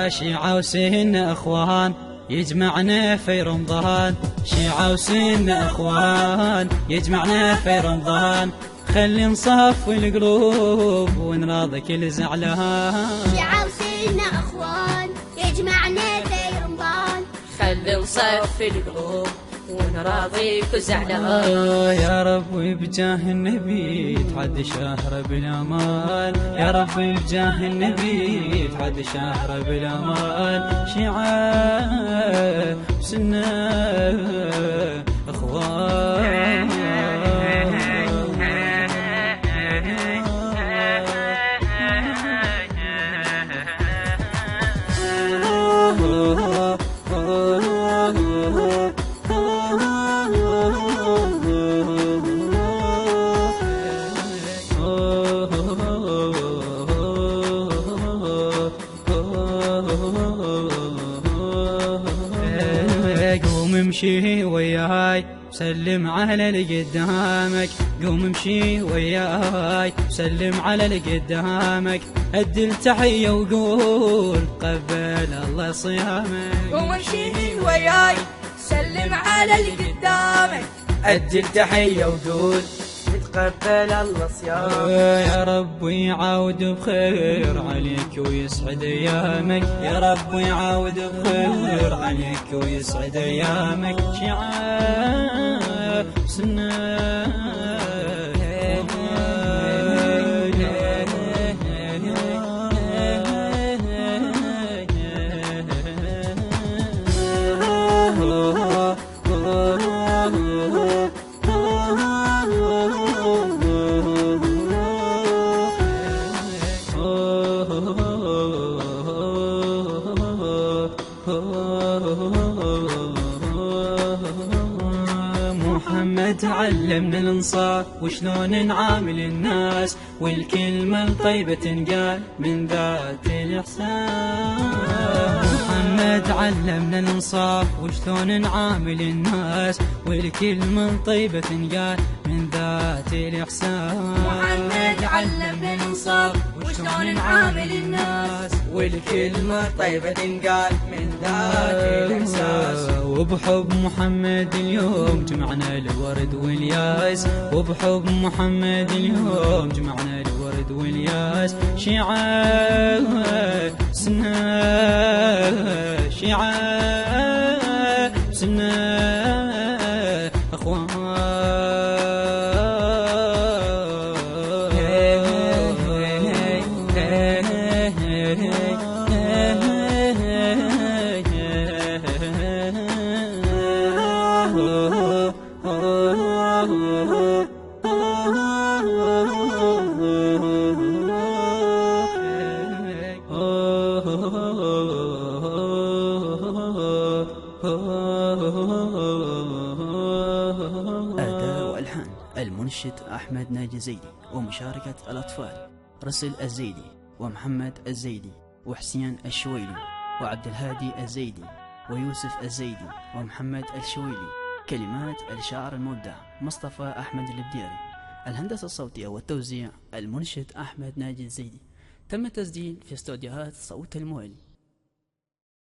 شيعة وسنة أخوان يجمعنا في رمضان، شيعة وسنة أخوان يجمعنا في رمضان، خلي نصفي القلوب ونراضي كل زعلان. شيعة وسنة أخوان يجمعنا في رمضان، خلي نصفي القلوب ونراضي كل زعلان. يا ربي بجاه النبي تعد شهر بالامان، يا ربي بجاه النبي تعد شهر بالامان. شيعة وسنة اخوان قوم امشي وياي سلم على اللي قدامك، قوم امشي وياي سلم على اللي قدامك، ادي التحية وقول قبل الله صيامك. قوم امشي وياي سلم على اللي قدامك، ادي التحية وقول تقبل الله صيامك. يا رب يعاود بخير عليك ويسعد ايامك، يا رب يعاود بخير عليك ويسعد ايامك. شيعة سنة محمد علمنا الانصاف وشلون نعامل الناس، والكلمة الطيبة تنقال من ذات الإحسان. محمد علمنا الانصاف وشلون نعامل الناس، والكلمة الطيبة تنقال من ذات الإحسان. محمد علمنا الانصاف وشلون نعامل الناس، والكلمة الطيبة تنقال من ذات الإحساس. وبحب محمد اليوم جمعنا الورد والياس، وبحب محمد اليوم جمعنا الورد والياس. شيعة سنة شيعة سنة أخوان أداء وألحان المنشد أحمد ناجي الزيدي، ومشاركة الأطفال رسل الزيدي ومحمد الزيدي وحسين الشويلي وعبد الهادي الزيدي ويوسف الزيدي ومحمد الشويلي. كلمات الشاعر المبدع مصطفى أحمد البديري. الهندسة الصوتية والتوزيع المنشد أحمد ناجي الزيدي. تم التسجيل في استوديوهات صوت المويل.